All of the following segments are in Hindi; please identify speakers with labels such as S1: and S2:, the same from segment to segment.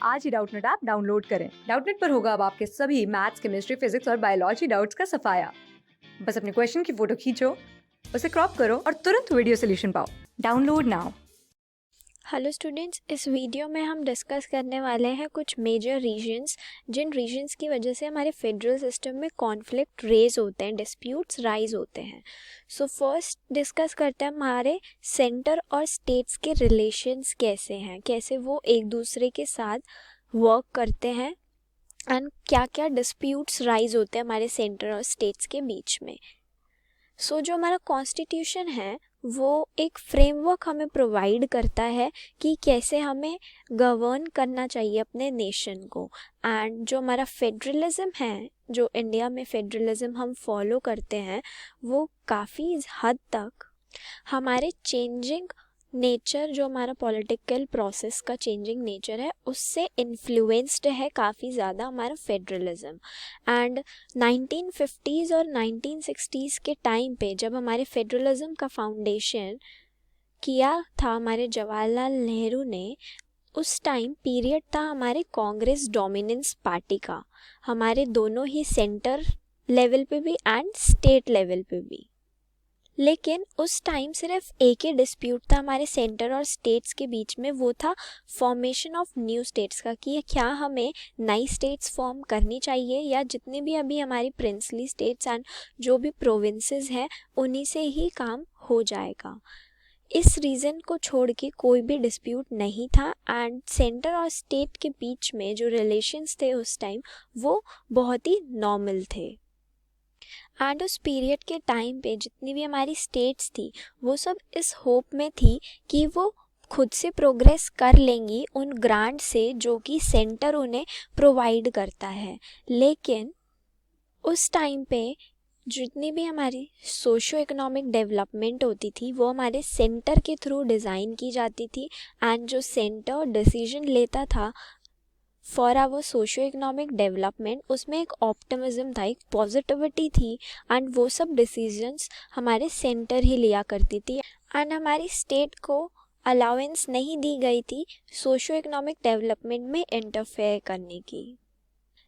S1: आज ही डाउटनेट ऐप डाउनलोड करें। डाउटनेट पर होगा अब आपके सभी मैथ्स, केमिस्ट्री, फिजिक्स और बायोलॉजी डाउट्स का सफाया। बस अपने क्वेश्चन की फोटो खींचो, उसे क्रॉप करो और तुरंत वीडियो सोल्यूशन पाओ। Download now.
S2: हेलो स्टूडेंट्स, इस वीडियो में हम डिस्कस करने वाले हैं कुछ मेजर रीजंस जिन रीजंस की वजह से हमारे फेडरल सिस्टम में कॉन्फ्लिक्ट रेज होते हैं, डिस्प्यूट्स राइज होते हैं। सो फर्स्ट डिस्कस करते हैं हमारे सेंटर और स्टेट्स के रिलेशंस कैसे हैं, कैसे वो एक दूसरे के साथ वर्क करते हैं एंड क्या क्या डिस्प्यूट्स राइज होते हैं हमारे सेंटर और स्टेट्स के बीच में। जो हमारा कॉन्स्टिट्यूशन है वो एक फ्रेमवर्क हमें प्रोवाइड करता है कि कैसे हमें गवर्न करना चाहिए अपने नेशन को। एंड जो हमारा फेडरलिज्म है, जो इंडिया में फेडरलिज्म हम फॉलो करते हैं, वो काफ़ी हद तक हमारे चेंजिंग नेचर, जो हमारा पॉलिटिकल प्रोसेस का चेंजिंग नेचर है, उससे इन्फ्लुएंस्ड है काफ़ी ज़्यादा हमारा फेडरलिज्म। एंड 1950s और 1960s के टाइम पे जब हमारे फेडरलिज्म का फाउंडेशन किया था हमारे जवाहरलाल नेहरू ने, उस टाइम पीरियड था हमारे कांग्रेस डोमिनेंस पार्टी का, हमारे दोनों ही सेंटर लेवल पे भी एंड स्टेट लेवल पे भी। लेकिन उस टाइम सिर्फ एक ही डिस्प्यूट था हमारे सेंटर और स्टेट्स के बीच में, वो था फॉर्मेशन ऑफ न्यू स्टेट्स का, कि क्या हमें नई स्टेट्स फॉर्म करनी चाहिए या जितनी भी अभी हमारी प्रिंसली स्टेट्स एंड जो भी प्रोविंसेस हैं उन्हीं से ही काम हो जाएगा। इस रीज़न को छोड़ के कोई भी डिस्प्यूट नहीं था एंड सेंटर और स्टेट के बीच में जो रिलेशंस थे उस टाइम वो बहुत ही नॉर्मल थे। एंड उस पीरियड के टाइम पे जितनी भी हमारी स्टेट्स थी वो सब इस होप में थी कि वो खुद से प्रोग्रेस कर लेंगी उन ग्रांट से जो कि सेंटर उन्हें प्रोवाइड करता है। लेकिन उस टाइम पे जितनी भी हमारी सोशो इकोनॉमिक डेवलपमेंट होती थी वो हमारे सेंटर के थ्रू डिज़ाइन की जाती थी एंड जो सेंटर डिसीजन लेता था for our socio economic development, उसमें एक ऑप्टिमिज्म था, एक पॉजिटिविटी थी एंड वो सब डिसीजंस हमारे सेंटर ही लिया करती थी एंड हमारी स्टेट को अलाउंस नहीं दी गई थी सोशो इकोनॉमिक डेवलपमेंट में इंटरफेयर करने की।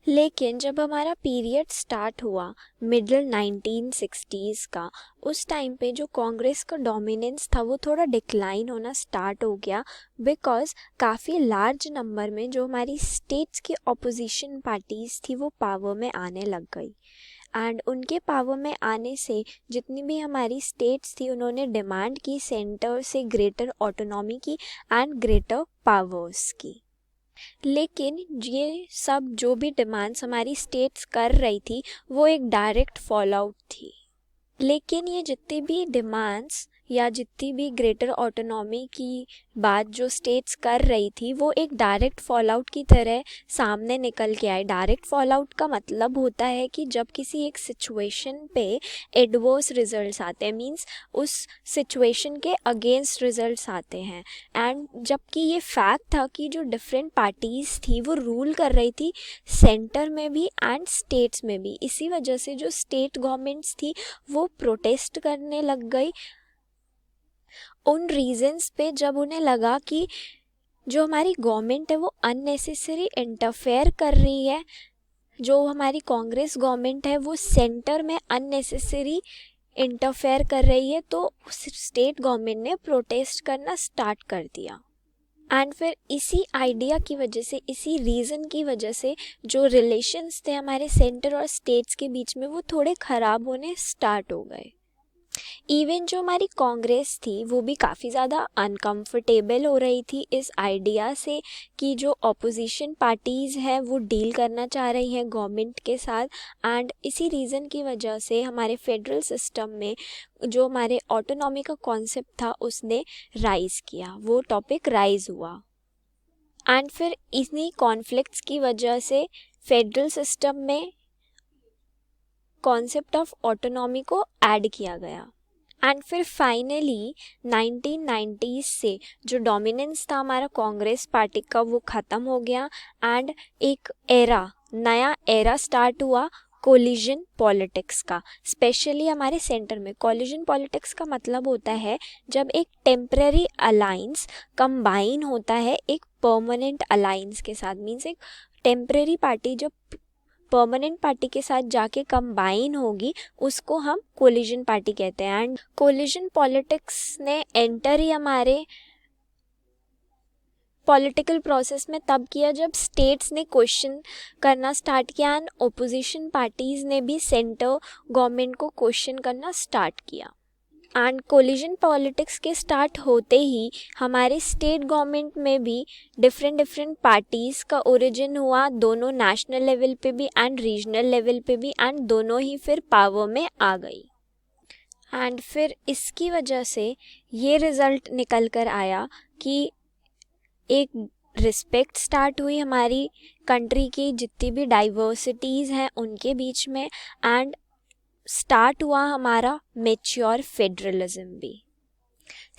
S2: लेकिन जब हमारा पीरियड स्टार्ट हुआ मिडिल 1960s का, उस टाइम पे जो कांग्रेस का डोमिनेंस था वो थोड़ा डिक्लाइन होना स्टार्ट हो गया, बिकॉज काफ़ी लार्ज नंबर में जो हमारी स्टेट्स की ऑपोजिशन पार्टीज़ थी वो पावर में आने लग गई एंड उनके पावर में आने से जितनी भी हमारी स्टेट्स थी उन्होंने डिमांड की सेंटर से ग्रेटर ऑटोनॉमी की एंड ग्रेटर पावर्स की। लेकिन ये सब जो भी डिमांड्स हमारी स्टेट्स कर रही थी वो एक डायरेक्ट फॉल आउट थी। लेकिन ये जितनी भी डिमांड्स या जितनी भी ग्रेटर ऑटोनॉमी की बात जो स्टेट्स कर रही थी वो एक डायरेक्ट फॉल आउट की तरह सामने निकल के आए। डायरेक्ट फॉल आउट का मतलब होता है कि जब किसी एक सिचुएशन पे एडवर्स रिजल्ट्स आते हैं, मींस उस सिचुएशन के अगेंस्ट रिजल्ट्स आते हैं। एंड जबकि ये फैक्ट था कि जो डिफरेंट पार्टीज़ थी वो रूल कर रही थी सेंटर में भी एंड स्टेट्स में भी, इसी वजह से जो स्टेट गवर्नमेंट्स थी वो प्रोटेस्ट करने लग गई उन रीजंस पे, जब उन्हें लगा कि जो हमारी गवर्नमेंट है वो अननेसेसरी इंटरफेयर कर रही है, जो हमारी कांग्रेस गवर्नमेंट है वो सेंटर में अननेसेसरी इंटरफेयर कर रही है। तो स्टेट गवर्नमेंट ने प्रोटेस्ट करना स्टार्ट कर दिया एंड फिर इसी आइडिया की वजह से, इसी रीज़न की वजह से जो रिलेशंस थे हमारे सेंटर और स्टेट्स के बीच में वो थोड़े ख़राब होने स्टार्ट हो गए। इवन जो हमारी कांग्रेस थी वो भी काफ़ी ज़्यादा अनकंफर्टेबल हो रही थी इस आइडिया से कि जो ऑपोजिशन पार्टीज़ हैं वो डील करना चाह रही हैं गवर्नमेंट के साथ एंड इसी रीज़न की वजह से हमारे फेडरल सिस्टम में जो हमारे ऑटोनॉमी का कॉन्सेप्ट था उसने राइज़ किया, वो टॉपिक राइज़ हुआ एंड फिर इन्हीं कॉन्फ्लिक्ट्स की वजह से फेडरल सिस्टम में कॉन्सेप्ट ऑफ ऑटोनॉमी को ऐड किया गया एंड फिर फाइनली 1990s से जो डोमिनेंस था हमारा कांग्रेस पार्टी का वो ख़त्म हो गया एंड एक एरा, नया एरा स्टार्ट हुआ कोलिजन पॉलिटिक्स का, स्पेशली हमारे सेंटर में। कोलिजन पॉलिटिक्स का मतलब होता है जब एक टेम्पररी अलायंस कंबाइन होता है एक परमानेंट अलायंस के साथ। मीन्स एक टेम्पररी पार्टी जब परमानेंट पार्टी के साथ जाके कंबाइन होगी उसको हम कोलिजन पार्टी कहते हैं। एंड कोलिजन पॉलिटिक्स ने एंटर ही हमारे पॉलिटिकल प्रोसेस में तब किया जब स्टेट्स ने क्वेश्चन करना स्टार्ट किया एंड ओपोजिशन पार्टीज ने भी सेंटर गवर्नमेंट को क्वेश्चन करना स्टार्ट किया। एंड कोलिजन पॉलिटिक्स के स्टार्ट होते ही हमारे स्टेट गवर्नमेंट में भी डिफरेंट पार्टीज़ का ओरिजिन हुआ, दोनों नेशनल लेवल पे भी एंड रीजनल लेवल पे भी, एंड दोनों ही फिर पावर में आ गई। एंड फिर इसकी वजह से ये रिज़ल्ट निकल कर आया कि एक रिस्पेक्ट स्टार्ट हुई हमारी कंट्री की जितनी भी डाइवर्सिटीज़ हैं उनके बीच में, एंड स्टार्ट हुआ हमारा मैच्योर फेडरलिज्म भी।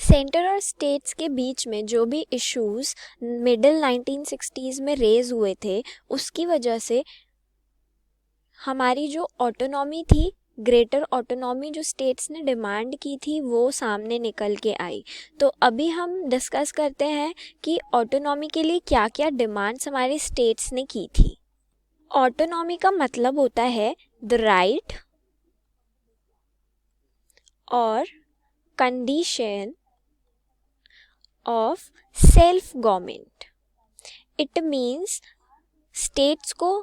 S2: सेंटर और स्टेट्स के बीच में जो भी इश्यूज मिडिल 1960s में रेज हुए थे उसकी वजह से हमारी जो ऑटोनॉमी थी, ग्रेटर ऑटोनॉमी जो स्टेट्स ने डिमांड की थी वो सामने निकल के आई। तो अभी हम डिस्कस करते हैं कि ऑटोनॉमी के लिए क्या क्या डिमांड्स हमारे स्टेट्स ने की थी। ऑटोनॉमी का मतलब होता है द राइट और condition of self government. It means states को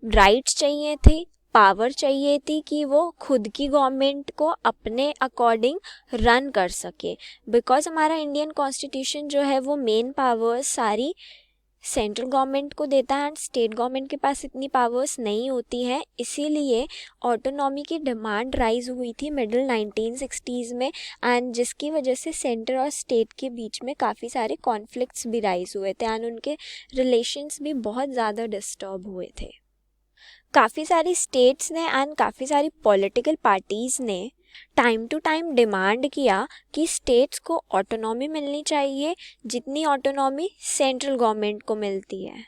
S2: राइट्स चाहिए थे, पावर चाहिए थी कि वो खुद की गवर्नमेंट को अपने अकॉर्डिंग रन कर सके। बिकॉज हमारा इंडियन कॉन्स्टिट्यूशन जो है वो मेन पावर्स सारी सेंट्रल गवर्नमेंट को देता है एंड स्टेट गवर्नमेंट के पास इतनी पावर्स नहीं होती हैं। इसीलिए ऑटोनॉमी की डिमांड राइज हुई थी मिडिल 1960s में, एंड जिसकी वजह से सेंटर और स्टेट के बीच में काफ़ी सारे कॉन्फ्लिक्ट्स भी राइज हुए थे एंड उनके रिलेशंस भी बहुत ज़्यादा डिस्टर्ब हुए थे। काफ़ी सारी स्टेट्स ने एंड काफ़ी सारी पॉलिटिकल पार्टीज़ ने टाइम टू टाइम डिमांड किया कि स्टेट्स को ऑटोनॉमी मिलनी चाहिए जितनी ऑटोनॉमी सेंट्रल गवर्नमेंट को मिलती है।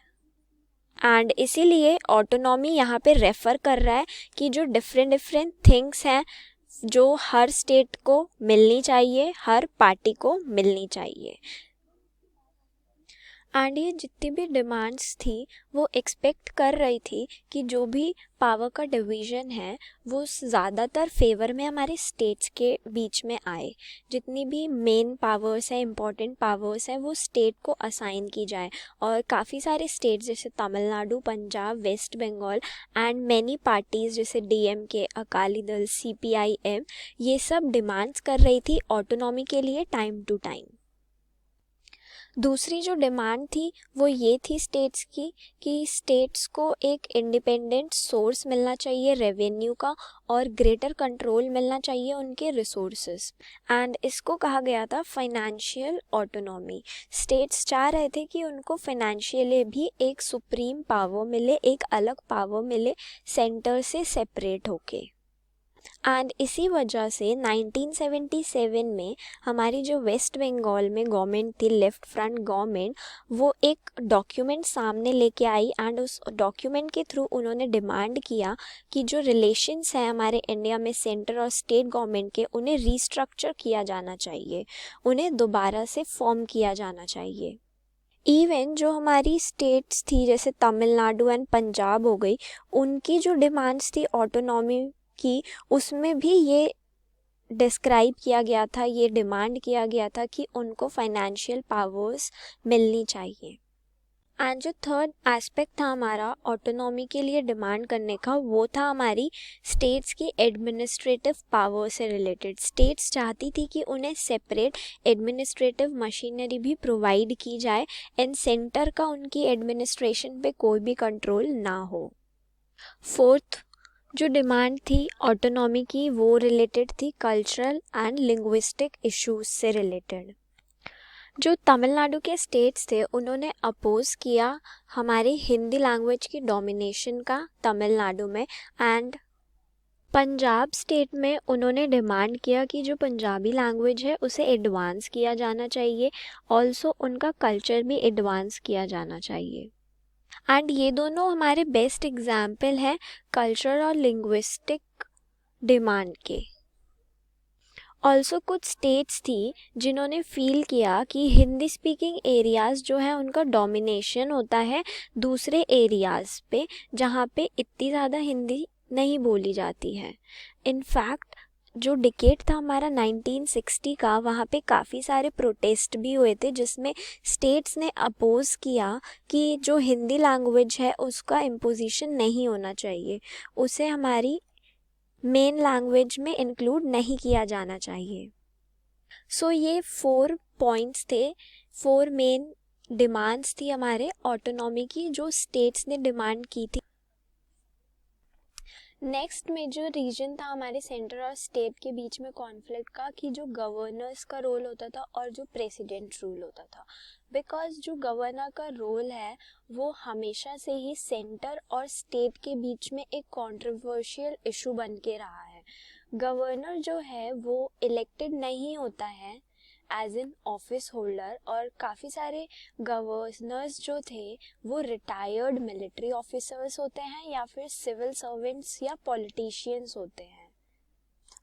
S2: एंड इसीलिए ऑटोनॉमी यहाँ पे रेफ़र कर रहा है कि जो डिफरेंट थिंग्स हैं जो हर स्टेट को मिलनी चाहिए, हर पार्टी को मिलनी चाहिए। एंड ये जितनी भी डिमांड्स थी वो एक्सपेक्ट कर रही थी कि जो भी पावर का डिवीज़न है वो ज़्यादातर फेवर में हमारे स्टेट्स के बीच में आए। जितनी भी मेन पावर्स हैं, इम्पॉर्टेंट पावर्स हैं, वो स्टेट को असाइन की जाए। और काफ़ी सारे स्टेट्स जैसे Tamil Nadu, Punjab, west Bengal and many parties जैसे DMK, अकाली दल, CPIM, ये सब डिमांड्स कर रही थी ऑटोनॉमी के लिए टाइम टू टाइम। दूसरी जो डिमांड थी वो ये थी स्टेट्स की कि स्टेट्स को एक इंडिपेंडेंट सोर्स मिलना चाहिए रेवेन्यू का और ग्रेटर कंट्रोल मिलना चाहिए उनके रिसोर्सेज, एंड इसको कहा गया था फाइनेंशियल ऑटोनॉमी। स्टेट्स चाह रहे थे कि उनको फाइनेंशियली भी एक सुप्रीम पावर मिले, एक अलग पावर मिले सेंटर से सेपरेट होके। एंड इसी वजह से 1977 में हमारी जो वेस्ट बंगाल में गवर्नमेंट थी, लेफ्ट फ्रंट गवर्नमेंट, वो एक डॉक्यूमेंट सामने लेके आई एंड उस डॉक्यूमेंट के थ्रू उन्होंने डिमांड किया कि जो रिलेशंस हैं हमारे इंडिया में सेंटर और स्टेट गवर्नमेंट के, उन्हें रीस्ट्रक्चर किया जाना चाहिए, उन्हें दोबारा से फॉर्म किया जाना चाहिए। इवन जो हमारी स्टेट्स थी जैसे तमिलनाडु एंड पंजाब हो गई, उनकी जो डिमांड्स थी ऑटोनॉमी की, उसमें भी ये डिस्क्राइब किया गया था, ये डिमांड किया गया था कि उनको फाइनेंशियल पावर्स मिलनी चाहिए। एंड जो थर्ड एस्पेक्ट था हमारा ऑटोनॉमी के लिए डिमांड करने का, वो था हमारी स्टेट्स की एडमिनिस्ट्रेटिव पावर से रिलेटेड। स्टेट्स चाहती थी कि उन्हें सेपरेट एडमिनिस्ट्रेटिव मशीनरी भी प्रोवाइड की जाए एंड सेंटर का उनकी एडमिनिस्ट्रेशन पे कोई भी कंट्रोल ना हो। फोर्थ जो डिमांड थी ऑटोनॉमी की वो रिलेटेड थी कल्चरल एंड लिंग्विस्टिक इश्यूज से रिलेटेड। जो तमिलनाडु के स्टेट्स थे उन्होंने अपोज किया हमारे हिंदी लैंग्वेज की डोमिनेशन का तमिलनाडु में, एंड पंजाब स्टेट में उन्होंने डिमांड किया कि जो पंजाबी लैंग्वेज है उसे एडवांस किया जाना चाहिए, ऑल्सो उनका कल्चर भी एडवांस किया जाना चाहिए। एंड ये दोनों हमारे बेस्ट एग्जाम्पल हैं कल्चर और लिंग्विस्टिक डिमांड के। ऑल्सो कुछ स्टेट्स थी जिन्होंने फील किया कि हिंदी स्पीकिंग एरियाज़ जो है उनका डोमिनेशन होता है दूसरे एरियाज़ पे जहाँ पे इतनी ज़्यादा हिंदी नहीं बोली जाती है। इनफैक्ट जो डिकेड था हमारा 1960 का, वहाँ पे काफ़ी सारे प्रोटेस्ट भी हुए थे जिसमें स्टेट्स ने अपोज़ किया कि जो हिंदी लैंग्वेज है उसका इम्पोजिशन नहीं होना चाहिए, उसे हमारी मेन लैंग्वेज में इंक्लूड नहीं किया जाना चाहिए। सो ये 4 पॉइंट्स थे, 4 मेन डिमांड्स थी हमारे ऑटोनॉमी की जो स्टेट्स ने डिमांड की थी। नेक्स्ट मेजर रीजन था हमारे सेंटर और स्टेट के बीच में कॉन्फ्लिक्ट का कि जो गवर्नर्स का रोल होता था और जो प्रेसिडेंट रूल होता था। बिकॉज जो गवर्नर का रोल है वो हमेशा से ही सेंटर और स्टेट के बीच में एक कंट्रोवर्शियल इशू बन के रहा है। गवर्नर जो है वो इलेक्टेड नहीं होता है एज एन ऑफिस होल्डर, और काफ़ी सारे गवर्नर्स जो थे वो रिटायर्ड मिलिट्री ऑफिसर्स होते हैं या फिर सिविल सर्वेंट्स या पॉलिटिशियंस होते हैं।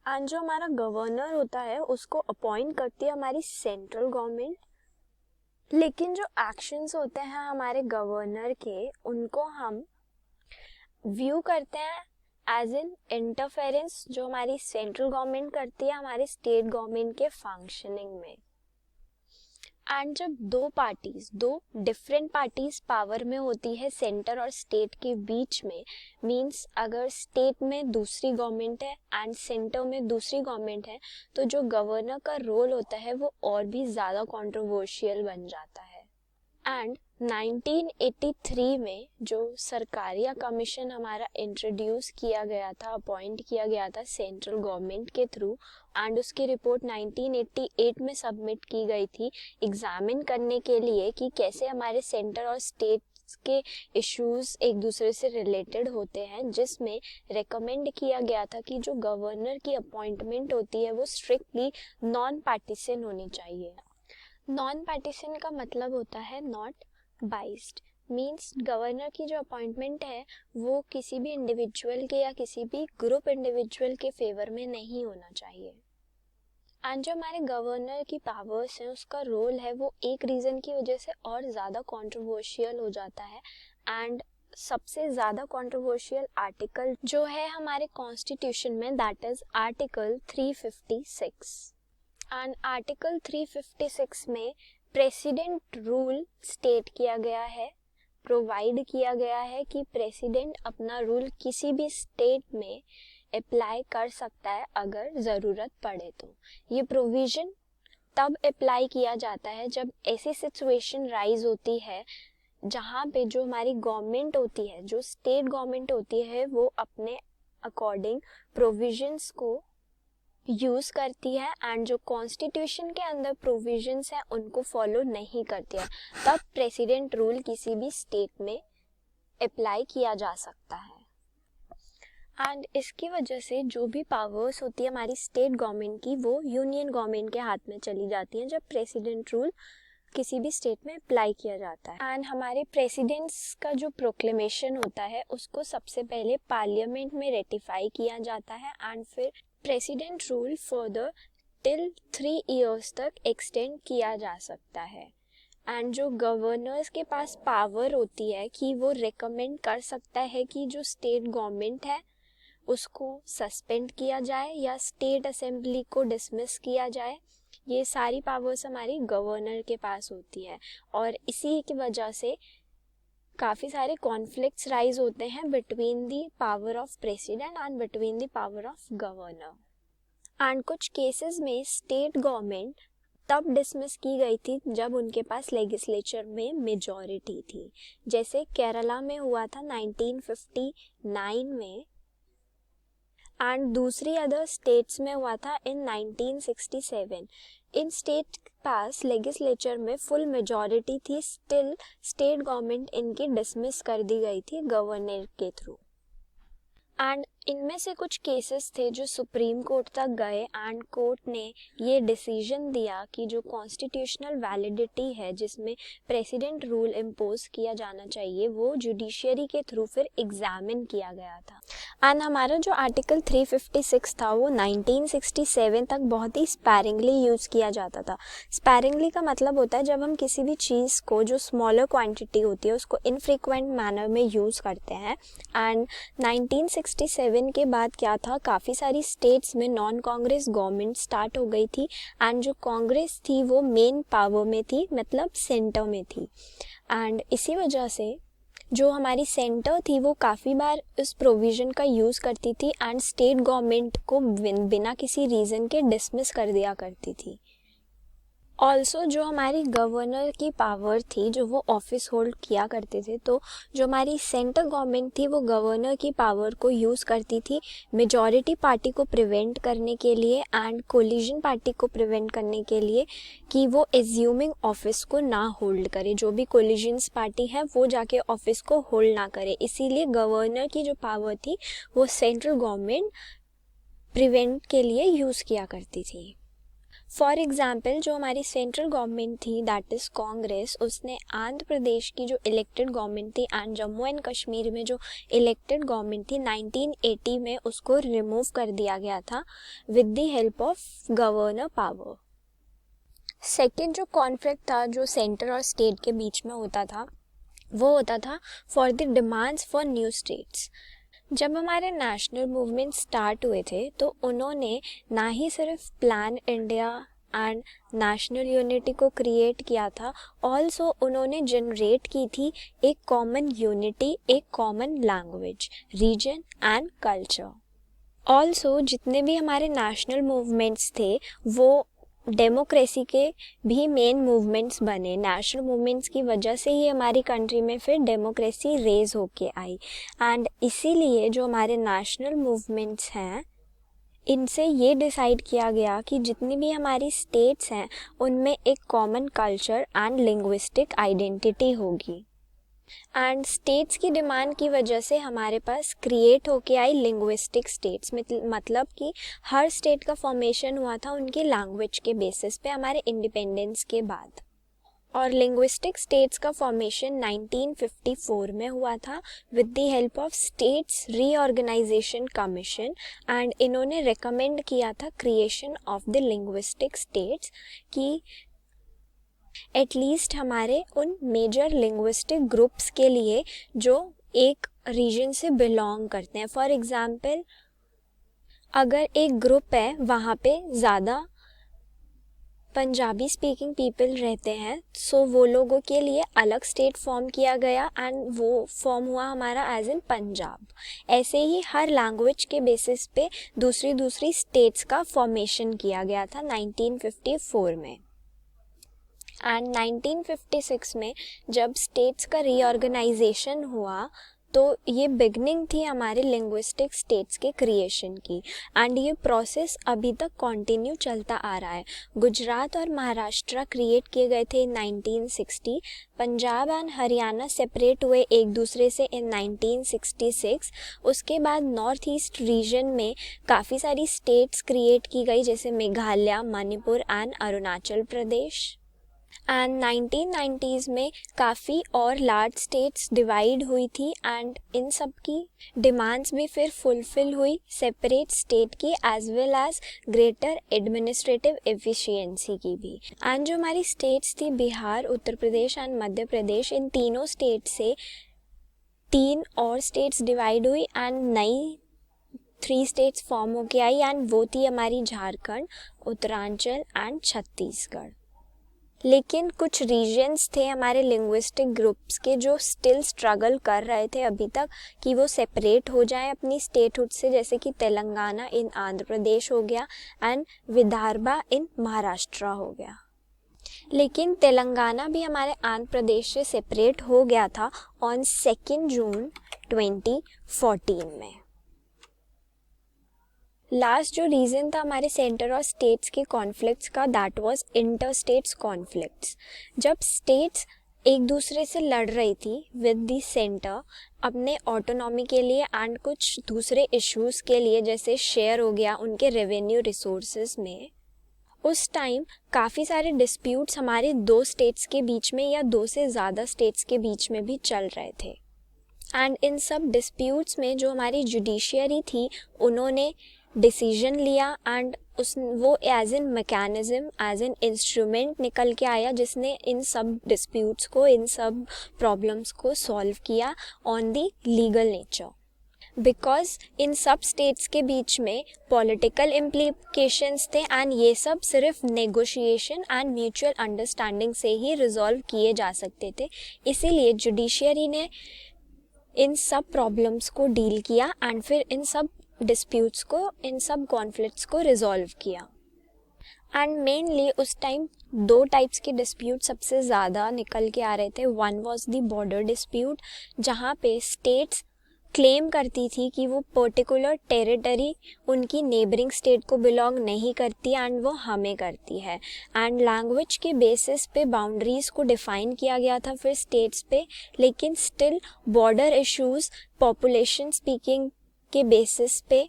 S2: एंड जो हमारा गवर्नर होता है उसको अपॉइंट करती है हमारी सेंट्रल गवर्नमेंट, लेकिन जो एक्शंस होते हैं हमारे गवर्नर के उनको हम व्यू करते हैं एज एन इंटरफेरेंस जो हमारी सेंट्रल गवर्नमेंट करती है हमारे स्टेट गवर्नमेंट के फंक्शनिंग में। एंड जब दो डिफरेंट पार्टीज पावर में होती है सेंटर और स्टेट के बीच में, मींस अगर स्टेट में दूसरी गवर्नमेंट है एंड सेंटर में दूसरी गवर्नमेंट है, तो जो गवर्नर का रोल होता है वो और भी ज़्यादा कंट्रोवर्शियल बन जाता है। एंड 1983 में जो सरकारिया कमीशन हमारा इंट्रोड्यूस किया गया था, अपॉइंट किया गया था सेंट्रल गवर्नमेंट के थ्रू, एंड उसकी रिपोर्ट 1988 में सबमिट की गई थी एग्जामिन करने के लिए कि कैसे हमारे सेंटर और स्टेट के इश्यूज एक दूसरे से रिलेटेड होते हैं, जिसमें रेकमेंड किया गया था कि जो गवर्नर की अपॉइंटमेंट होती है वो स्ट्रिक्टली नॉन पार्टीसन होनी चाहिए। नॉन पार्टीसन का मतलब होता है नॉट बाइस्ड, मीन्स गवर्नर की जो अपॉइंटमेंट है वो किसी भी इंडिविजुअल के या किसी भी ग्रुप इंडिविजुअल के फेवर में नहीं होना चाहिए। एंड जो हमारे गवर्नर की पावर्स हैं उसका रोल है वो एक रीज़न की वजह से और ज़्यादा कंट्रोवर्शियल हो जाता है। एंड सबसे ज़्यादा कंट्रोवर्शियल आर्टिकल जो है हमारे कॉन्स्टिट्यूशन में, that is article 356। And article 356 में प्रेसिडेंट रूल स्टेट किया गया है, प्रोवाइड किया गया है कि प्रेसिडेंट अपना रूल किसी भी स्टेट में अप्लाई कर सकता है अगर ज़रूरत पड़े। तो ये प्रोविज़न तब अप्लाई किया जाता है जब ऐसी सिचुएशन राइज होती है जहाँ पे जो हमारी गवर्नमेंट होती है, जो स्टेट गवर्नमेंट होती है, वो अपने अकॉर्डिंग प्रोविजंस को यूज़ करती है एंड जो कॉन्स्टिट्यूशन के अंदर प्रोविजंस हैं उनको फॉलो नहीं करती है, तब प्रेसिडेंट रूल किसी भी स्टेट में अप्लाई किया जा सकता है। एंड इसकी वजह से जो भी पावर्स होती है हमारी स्टेट गवर्नमेंट की वो यूनियन गवर्नमेंट के हाथ में चली जाती हैं जब प्रेसिडेंट रूल किसी भी स्टेट में अप्लाई किया जाता है। एंड हमारे प्रेसिडेंट्स का जो प्रोक्लेमेशन होता है उसको सबसे पहले पार्लियामेंट में रेटिफाई किया जाता है एंड फिर president rule further till 3 years तक एक्सटेंड किया जा सकता है। एंड जो गवर्नर्स के पास पावर होती है कि वो रेकमेंड कर सकता है कि जो स्टेट गवर्नमेंट है उसको सस्पेंड किया जाए या स्टेट असेंबली को डिसमिस किया जाए, ये सारी पावर्स हमारी गवर्नर के पास होती है। और इसी की वजह से काफ़ी सारे कॉन्फ्लिक्ट्स राइज होते हैं between the power of president and between the power of governor. And कुछ केसेस में स्टेट गवर्नमेंट तब डिसमिस की गई थी जब उनके पास लेजिस्लेचर में मेजॉरिटी थी, जैसे केरला में हुआ था 1959 में एंड दूसरी अदर स्टेट्स में हुआ था इन 1967। इन स्टेट के पास लेजिस्लेचर में फुल मेजॉरिटी थी, स्टिल स्टेट गवर्नमेंट इनकी डिसमिस कर दी गई थी गवर्नर के थ्रू। एंड इनमें से कुछ केसेस थे जो सुप्रीम कोर्ट तक गए एंड कोर्ट ने ये डिसीजन दिया कि जो कॉन्स्टिट्यूशनल वैलिडिटी है जिसमें प्रेसिडेंट रूल इम्पोज किया जाना चाहिए वो जुडिशियरी के थ्रू फिर एग्जामिन किया गया था। एंड हमारा जो आर्टिकल 356 था वो 1967 तक बहुत ही स्पैरिंगली यूज़ किया जाता था। स्पैरिंगली का मतलब होता है जब हम किसी भी चीज़ को जो स्मॉलर क्वांटिटी होती है उसको इनफ्रीक्वेंट मैनर में यूज़ करते हैं। एंड 1967 के बाद क्या था, काफ़ी सारी स्टेट्स में नॉन कांग्रेस गवर्नमेंट स्टार्ट हो गई थी एंड जो कांग्रेस थी वो मेन पावर में थी, मतलब सेंटर में थी। एंड इसी वजह से जो हमारी सेंटर थी वो काफ़ी बार उस प्रोविज़न का यूज़ करती थी एंड स्टेट गवर्नमेंट को बिना किसी रीज़न के डिसमिस कर दिया करती थी। ऑल्सो जो हमारी गवर्नर की पावर थी जो वो ऑफिस होल्ड किया करते थे, तो जो हमारी सेंट्रल गवर्नमेंट थी वो गवर्नर की पावर को यूज़ करती थी मेजॉरिटी पार्टी को प्रिवेंट करने के लिए एंड कोलिजन पार्टी को प्रिवेंट करने के लिए कि वो एज्यूमिंग ऑफिस को ना होल्ड करे, जो भी कोलिजन्स पार्टी है वो जाके ऑफिस को होल्ड ना करे। इसीलिए गवर्नर की जो पावर थी वो सेंट्रल गवर्नमेंट प्रिवेंट के लिए यूज़ किया करती थी। फॉर एग्ज़ाम्पल जो हमारी सेंट्रल गवर्नमेंट थी दैट इज़ कांग्रेस, उसने आंध्र प्रदेश की जो इलेक्टेड गवर्नमेंट थी एंड जम्मू एंड कश्मीर में जो इलेक्टेड गवर्नमेंट थी 1980 में उसको रिमूव कर दिया गया था with the help of governor power. Second जो कॉन्फ्लिक्ट था जो सेंटर और स्टेट के बीच में होता था वो होता था for the demands for new states. जब हमारे नेशनल मूवमेंट स्टार्ट हुए थे तो उन्होंने ना ही सिर्फ plan India and national unity को क्रिएट किया था, ऑल्सो उन्होंने जनरेट की थी एक कॉमन यूनिटी, एक common language, region and culture. Also जितने भी हमारे नेशनल मूवमेंट्स थे वो डेमोक्रेसी के भी मेन मूवमेंट्स बने। नेशनल मूवमेंट्स की वजह से ही हमारी कंट्री में फिर डेमोक्रेसी रेज होके आई एंड इसीलिए जो हमारे नेशनल मूवमेंट्स हैं इनसे ये डिसाइड किया गया कि जितनी भी हमारी स्टेट्स हैं उनमें एक common culture and linguistic identity होगी। एंड स्टेट्स की डिमांड की वजह से हमारे पास क्रिएट होके आई लिंग्विस्टिक स्टेट्स, मतलब कि हर स्टेट का फॉर्मेशन हुआ था उनके लैंग्वेज के बेसिस पे हमारे इंडिपेंडेंस के बाद। और लिंग्विस्टिक स्टेट्स का फॉर्मेशन 1954 में हुआ था with the help of states reorganisation commission and इन्होंने रेकमेंड किया था creation of the linguistic states कि एटलीस्ट हमारे उन मेजर लिंग्विस्टिक ग्रुप्स के लिए जो एक रीजन से बिलोंग करते हैं। फॉर एग्ज़ाम्पल अगर एक ग्रुप है वहाँ पे ज़्यादा पंजाबी स्पीकिंग पीपल रहते हैं सो वो लोगों के लिए अलग स्टेट फॉर्म किया गया एंड वो फॉर्म हुआ हमारा एज इन पंजाब। ऐसे ही हर लैंग्वेज के बेसिस पे दूसरी स्टेट्स का फॉर्मेशन किया गया था 1954 में। एंड 1956 में जब स्टेट्स का रीऑर्गेनाइजेशन हुआ तो ये बिगनिंग थी हमारे लिंग्विस्टिक स्टेट्स के क्रिएशन की एंड ये प्रोसेस अभी तक कंटिन्यू चलता आ रहा है। गुजरात और महाराष्ट्र क्रिएट किए गए थे इन 1960, पंजाब एंड हरियाणा सेपरेट हुए एक दूसरे से इन 1966। उसके बाद नॉर्थ ईस्ट रीजन में काफ़ी सारी स्टेट्स क्रिएट की गई जैसे Meghalaya, Manipur and Arunachal Pradesh. And 1990s में काफ़ी और लार्ज स्टेट्स डिवाइड हुई थी एंड इन सब की डिमांड्स भी फिर फुलफिल हुई सेपरेट स्टेट की as well as greater administrative efficiency की भी। एंड जो हमारी स्टेट्स थी बिहार, उत्तर प्रदेश एंड मध्य प्रदेश, इन तीनों स्टेट से 3 और स्टेट्स डिवाइड हुई एंड नई 3 स्टेट्स फॉर्म होके आई एंड वो थी हमारी झारखंड, उत्तरांचल एंड छत्तीसगढ़। लेकिन कुछ रीजन्स थे हमारे लिंग्विस्टिक ग्रुप्स के जो स्टिल स्ट्रगल कर रहे थे अभी तक कि वो सेपरेट हो जाएं अपनी स्टेटहुड से, जैसे कि तेलंगाना इन आंध्र प्रदेश हो गया एंड विदर्भा इन महाराष्ट्र हो गया। लेकिन तेलंगाना भी हमारे आंध्र प्रदेश से सेपरेट हो गया था ऑन 2 जून 2014 में। लास्ट जो रीज़न था हमारे सेंटर और स्टेट्स के कॉन्फ्लिक्ट्स का that was inter states conflicts. जब स्टेट्स एक दूसरे से लड़ रही थी विद दी सेंटर अपने ऑटोनॉमी के लिए एंड कुछ दूसरे इश्यूज के लिए, जैसे शेयर हो गया उनके रेवेन्यू रिसोर्सेज में। उस टाइम काफ़ी सारे डिस्प्यूट्स हमारे दो स्टेट्स के बीच में या दो से ज़्यादा स्टेट्स के बीच में भी चल रहे थे। एंड इन सब डिस्प्यूट्स में जो हमारी जुडिशियरी थी उन्होंने डिसीजन लिया एंड वो as an mechanism, as an instrument निकल के आया जिसने इन सब डिस्प्यूट्स को, इन सब प्रॉब्लम्स को सॉल्व किया on the legal nature. Because in सब स्टेट्स के बीच में पॉलिटिकल इम्प्लीकेशंस थे एंड ये सब सिर्फ नेगोशिएशन एंड म्यूचुअल अंडरस्टैंडिंग से ही रिजॉल्व किए जा सकते थे। इसीलिए जुडिशियरी ने इन सब प्रॉब्लम्स को डील किया एंड फिर इन सब डिस्प्यूट्स को, इन सब कॉन्फ्लिक्ट्स को रिजॉल्व किया। एंड मेनली उस टाइम दो टाइप्स के डिस्प्यूट सबसे ज़्यादा निकल के आ रहे थे। One was the border dispute, जहाँ पे स्टेट्स क्लेम करती थी कि वो पर्टिकुलर टेरिटरी उनकी नेबरिंग स्टेट को बिलोंग नहीं करती एंड वो हमें करती है। एंड लैंग्वेज के बेसिस पे बाउंड्रीज को डिफाइन किया गया था फिर स्टेट्स पे, लेकिन still border issues population speaking के बेसिस पे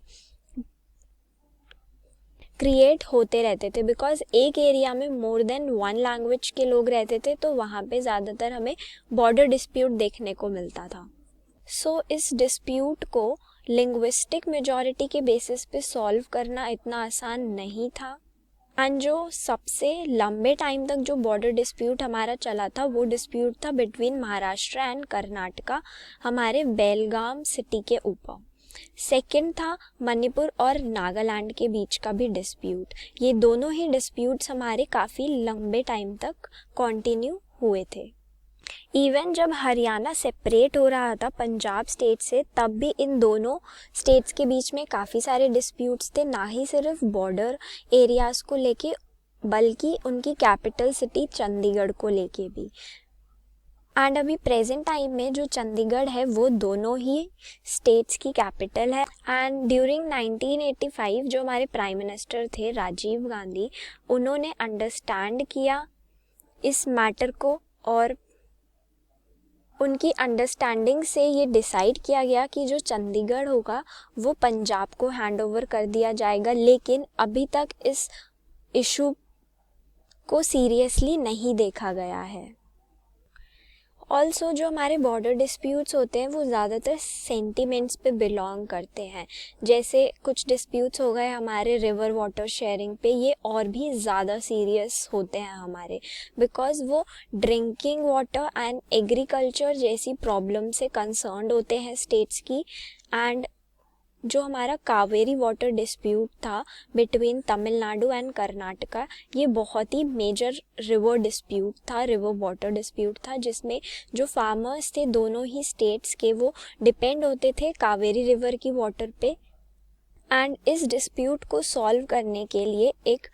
S2: क्रिएट होते रहते थे। बिकॉज एक एरिया में मोर देन वन लैंग्वेज के लोग रहते थे तो वहाँ पे ज़्यादातर हमें बॉर्डर डिस्प्यूट देखने को मिलता था। सो इस डिस्प्यूट को लिंग्विस्टिक मेजॉरिटी के बेसिस पे सॉल्व करना इतना आसान नहीं था। एंड जो सबसे लंबे टाइम तक जो बॉर्डर डिस्प्यूट हमारा चला था वो डिस्प्यूट था बिटवीन महाराष्ट्र एंड कर्नाटका, हमारे बेलगाम सिटी के ऊपर। सेकंड था मणिपुर और नागालैंड के बीच का भी डिस्प्यूट। ये दोनों ही डिस्प्यूट्स हमारे काफ़ी लंबे टाइम तक कंटिन्यू हुए थे। इवन जब हरियाणा सेपरेट हो रहा था पंजाब स्टेट से, तब भी इन दोनों स्टेट्स के बीच में काफ़ी सारे डिस्प्यूट्स थे, ना ही सिर्फ बॉर्डर एरियाज़ को लेके बल्कि उनकी कैपिटल सिटी चंडीगढ़ को लेके भी। एंड अभी प्रेजेंट टाइम में जो चंडीगढ़ है वो दोनों ही स्टेट्स की कैपिटल है। एंड ड्यूरिंग 1985 जो हमारे प्राइम मिनिस्टर थे राजीव गांधी, उन्होंने अंडरस्टैंड किया इस मैटर को और उनकी अंडरस्टैंडिंग से ये डिसाइड किया गया कि जो चंडीगढ़ होगा वो पंजाब को हैंड ओवर कर दिया जाएगा। लेकिन अभी तक इस इशू को सीरियसली नहीं देखा गया है। ऑल्सो जो हमारे बॉर्डर डिस्प्यूट्स होते हैं वो ज़्यादातर सेंटिमेंट्स पे बिलोंग करते हैं। जैसे कुछ डिस्प्यूट्स हो गए हमारे रिवर वाटर शेयरिंग पे, ये और भी ज़्यादा सीरियस होते हैं हमारे, बिकॉज वो ड्रिंकिंग वाटर एंड एग्रीकल्चर जैसी प्रॉब्लम से कंसर्न्ड होते हैं स्टेट्स की। एंड जो हमारा कावेरी वाटर डिस्प्यूट था बिटवीन तमिलनाडु एंड कर्नाटका, ये बहुत ही मेजर रिवर डिस्प्यूट था, रिवर वाटर डिस्प्यूट था, जिसमें जो फार्मर्स थे दोनों ही स्टेट्स के वो डिपेंड होते थे कावेरी रिवर की वाटर पे। एंड इस डिस्प्यूट को सॉल्व करने के लिए एक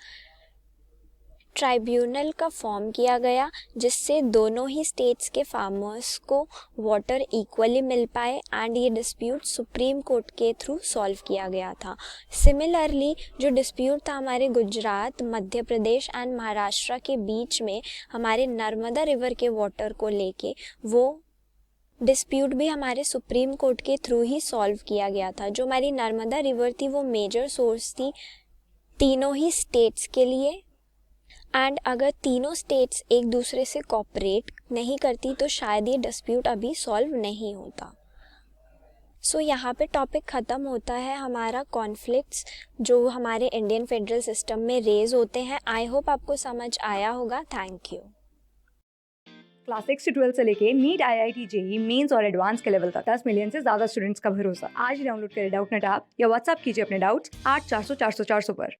S2: ट्राइब्यूनल का फॉर्म किया गया जिससे दोनों ही स्टेट्स के फार्मर्स को वाटर इक्वली मिल पाए एंड ये डिस्प्यूट सुप्रीम कोर्ट के थ्रू सॉल्व किया गया था। सिमिलरली जो डिस्प्यूट था हमारे गुजरात, मध्य प्रदेश एंड महाराष्ट्र के बीच में हमारे नर्मदा रिवर के वाटर को लेके, वो डिस्प्यूट भी हमारे सुप्रीम कोर्ट के थ्रू ही सॉल्व किया गया था। जो हमारी नर्मदा रिवर थी वो मेजर सोर्स थी तीनों ही स्टेट्स के लिए। एंड अगर तीनों स्टेट्स एक दूसरे से कोऑपरेट नहीं करती तो शायद ये डिस्प्यूट अभी सॉल्व नहीं होता। सो यहाँ पे टॉपिक ख़त्म होता है हमारा कॉन्फ्लिक्ट्स जो हमारे इंडियन फेडरल सिस्टम में रेज होते हैं। आई होप आपको समझ आया होगा। Thank you.
S1: क्लास 6 से 12 से लेके नीट, IIT, JEE मेंस और एडवांस के लेवल तक 10 मिलियन से ज्यादा स्टूडेंट्स का भरोसा। आज ही डाउनलोड करें डाउटनेट ऐप या व्हाट्सएप कीजिए अपने डाउट्स 8400 400 400 पर।